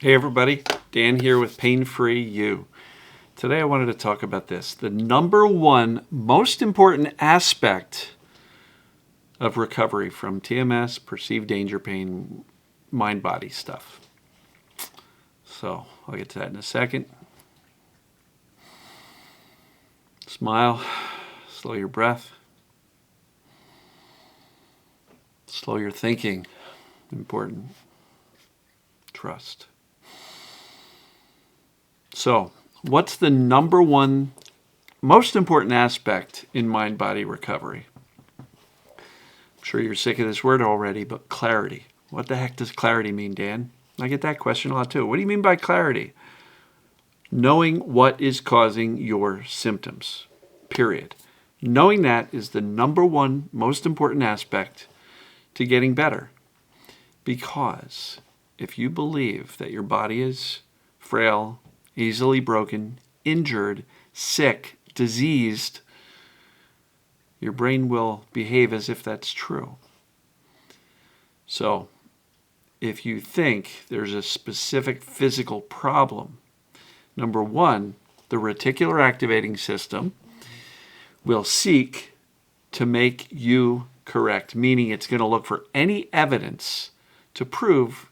Hey everybody, Dan here with Pain Free You. Today I wanted to talk about this. The number one most important aspect of recovery from TMS, perceived danger pain, mind-body stuff. So I'll get to that in a second. Smile, slow your breath, slow your thinking, important, trust. So, what's the number one most important aspect in mind-body recovery? I'm sure you're sick of this word already, but clarity. What the heck does clarity mean, Dan? I get that question a lot too. What do you mean by clarity? Knowing what is causing your symptoms, period. Knowing that is the number one most important aspect to getting better. Because if you believe that your body is frail, easily broken, injured, sick, diseased, your brain will behave as if that's true. So, if you think there's a specific physical problem, number one, the reticular activating system will seek to make you correct, meaning it's going to look for any evidence to prove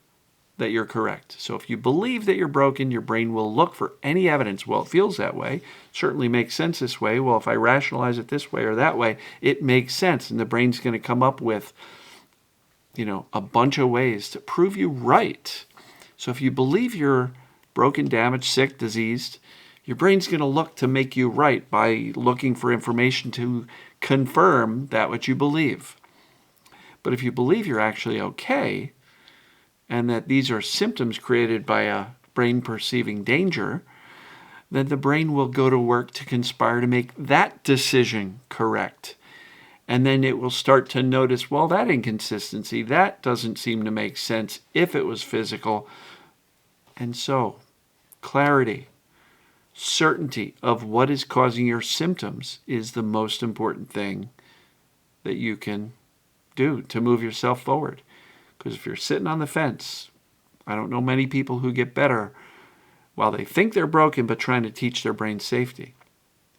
that you're correct. So if you believe that you're broken, your brain will look for any evidence. Well, it feels that way. Certainly makes sense this way. Well, if I rationalize it this way or that way, it makes sense. And the brain's going to come up with, a bunch of ways to prove you right. So if you believe you're broken, damaged, sick, diseased, your brain's going to look to make you right by looking for information to confirm that what you believe. But if you believe you're actually okay, and that these are symptoms created by a brain perceiving danger, then the brain will go to work to conspire to make that decision correct. And then it will start to notice, well, that inconsistency, that doesn't seem to make sense if it was physical. And so, clarity, certainty of what is causing your symptoms is the most important thing that you can do to move yourself forward. Because if you're sitting on the fence, I don't know many people who get better while they think they're broken but trying to teach their brain safety.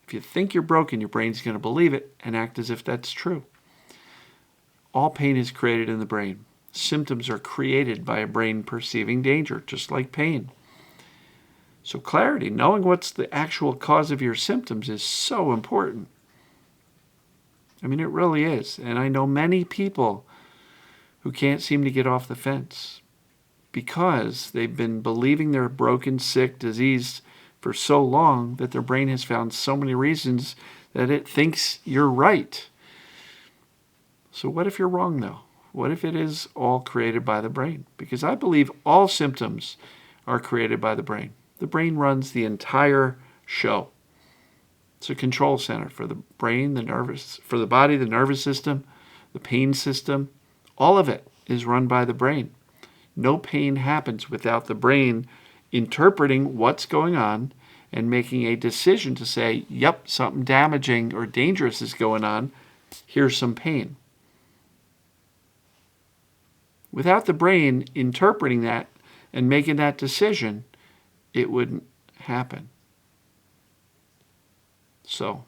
If you think you're broken, your brain's going to believe it and act as if that's true. All pain is created in the brain. Symptoms are created by a brain perceiving danger, just like pain. So clarity, knowing what's the actual cause of your symptoms is so important. I mean, it really is. And I know many people who can't seem to get off the fence because they've been believing they're broken, sick, diseased for so long that their brain has found so many reasons that it thinks you're right. So what if you're wrong, though? What if it is all created by the brain? Because I believe all symptoms are created by the brain. The brain runs the entire show. It's a control center for the brain, for the body, the nervous system, the pain system. All of it is run by the brain. No pain happens without the brain interpreting what's going on and making a decision to say, yep, something damaging or dangerous is going on. Here's some pain. Without the brain interpreting that and making that decision, it wouldn't happen. So,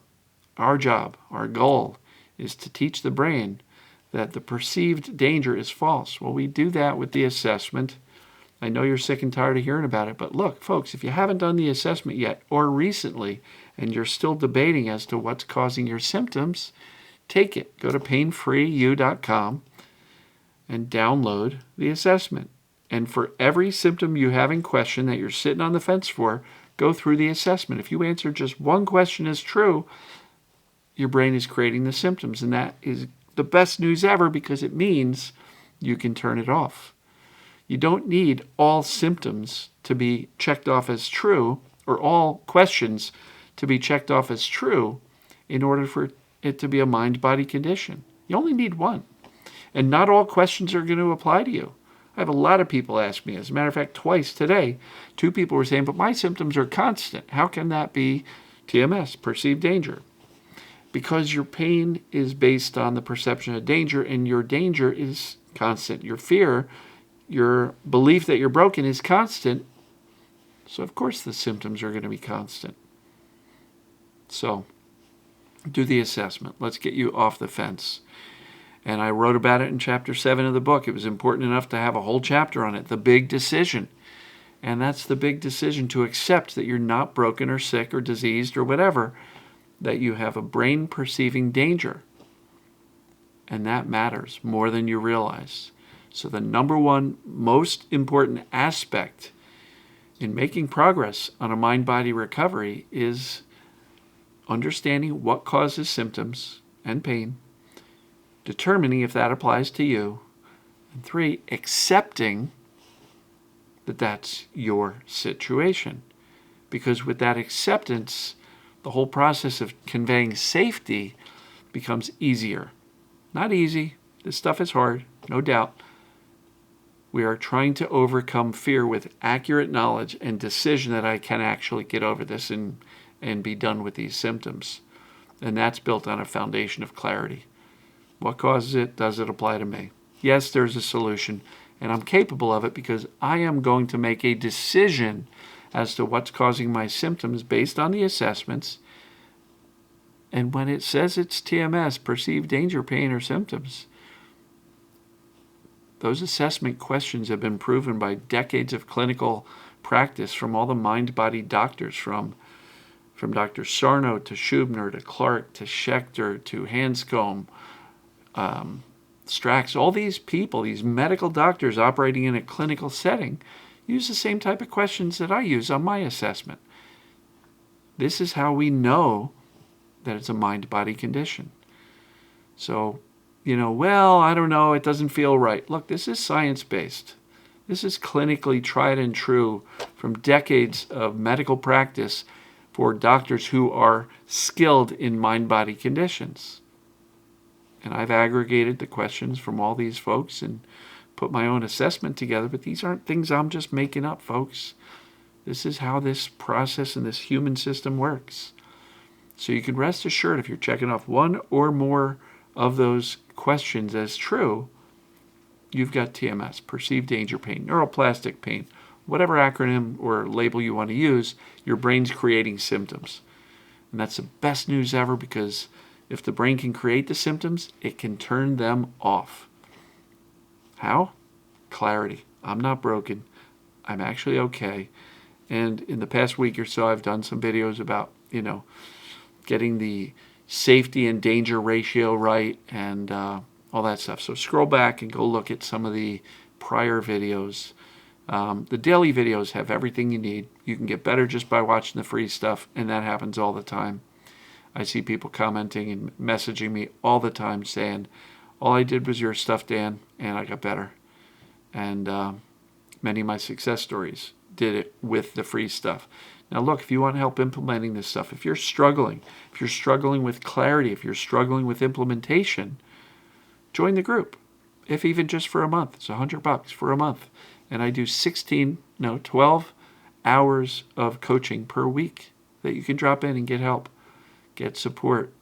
our job, our goal, is to teach the brain that the perceived danger is false. Well, we do that with the assessment. I know you're sick and tired of hearing about it, but look, folks, if you haven't done the assessment yet or recently, and you're still debating as to what's causing your symptoms, take it. Go to painfreeyou.com and download the assessment. And for every symptom you have in question that you're sitting on the fence for, go through the assessment. If you answer just one question as true, your brain is creating the symptoms, and that is the best news ever because it means you can turn it off. You don't need all symptoms to be checked off as true or all questions to be checked off as true in order for it to be a mind-body condition. You only need one. And not all questions are going to apply to you. I have a lot of people ask me, as a matter of fact, twice today, 2 people were saying, but my symptoms are constant. How can that be TMS, perceived danger? Because your pain is based on the perception of danger, and your danger is constant. Your fear your belief that you're broken is constant, so of course the symptoms are going to be constant. So do the assessment. Let's get you off the fence. And I wrote about it in chapter 7 of the book. It was important enough to have a whole chapter on it, the big decision. And that's the big decision, to accept that you're not broken or sick or diseased or whatever, that you have a brain perceiving danger. And that matters more than you realize. So the number one most important aspect in making progress on a mind-body recovery is understanding what causes symptoms and pain, determining if that applies to you, and 3, accepting that that's your situation. Because with that acceptance, the whole process of conveying safety becomes easier. Not easy. This stuff is hard, no doubt. We are trying to overcome fear with accurate knowledge and decision that I can actually get over this and be done with these symptoms. And that's built on a foundation of clarity. What causes it? Does it apply to me? Yes, there's a solution, and I'm capable of it because I am going to make a decision as to what's causing my symptoms based on the assessments. And when it says it's TMS, perceived danger, pain, or symptoms, those assessment questions have been proven by decades of clinical practice from all the mind-body doctors, from Dr. Sarno to Schubner to Clark to Schechter to Hanscom, Strax. All these people, these medical doctors operating in a clinical setting, use the same type of questions that I use on my assessment. This is how we know that it's a mind-body condition. So, well, I don't know, it doesn't feel right. Look, this is science-based. This is clinically tried and true from decades of medical practice for doctors who are skilled in mind-body conditions. And I've aggregated the questions from all these folks and put my own assessment together, but these aren't things I'm just making up, folks. This is how this process and this human system works. So you can rest assured, if you're checking off one or more of those questions as true, you've got TMS, perceived danger pain, neuroplastic pain, whatever acronym or label you want to use, your brain's creating symptoms. And that's the best news ever, because if the brain can create the symptoms, it can turn them off. How? Clarity. I'm not broken. I'm actually okay. And in the past week or so, I've done some videos about, getting the safety and danger ratio right and all that stuff. So scroll back and go look at some of the prior videos. The daily videos have everything you need. You can get better just by watching the free stuff, and that happens all the time. I see people commenting and messaging me all the time saying, all I did was your stuff, Dan, and I got better. And many of my success stories did it with the free stuff. Now look, if you want help implementing this stuff, if you're struggling with clarity, if you're struggling with implementation, join the group. If even just for a month, it's $100 for a month. And I do 12 hours of coaching per week that you can drop in and get help, get support,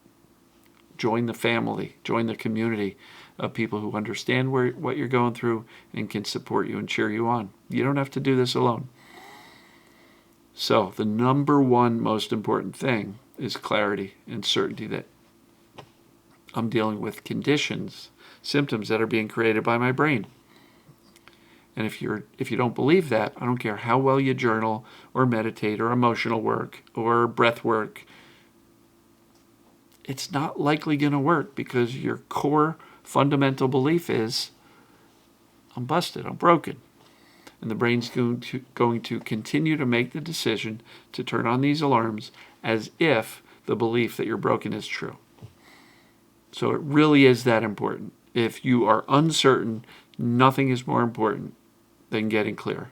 join the family, join the community of people who understand what you're going through and can support you and cheer you on. You don't have to do this alone. So the number one most important thing is clarity and certainty that I'm dealing with conditions, symptoms that are being created by my brain. And if you don't believe that, I don't care how well you journal or meditate or emotional work or breath work, it's not likely going to work, because your core fundamental belief is, I'm busted, I'm broken. And the brain's going to continue to make the decision to turn on these alarms as if the belief that you're broken is true. So it really is that important. If you are uncertain, nothing is more important than getting clear.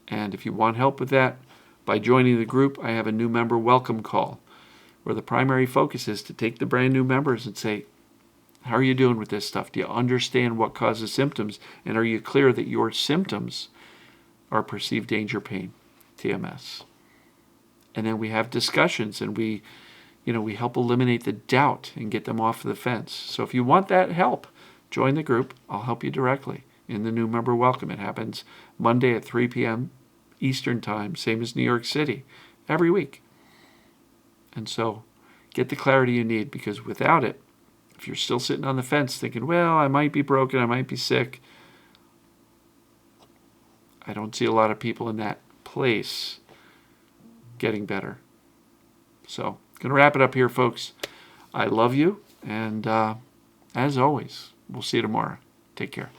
And if you want help with that, by joining the group, I have a new member welcome call, where the primary focus is to take the brand new members and say, how are you doing with this stuff? Do you understand what causes symptoms? And are you clear that your symptoms are perceived danger pain, TMS? And then we have discussions, and we help eliminate the doubt and get them off the fence. So if you want that help, join the group. I'll help you directly. in the new member welcome. It happens Monday at 3 p.m. Eastern Time, same as New York City, every week. And so get the clarity you need, because without it, if you're still sitting on the fence thinking, well, I might be broken, I might be sick, I don't see a lot of people in that place getting better. So, going to wrap it up here, folks. I love you, and as always, we'll see you tomorrow. Take care.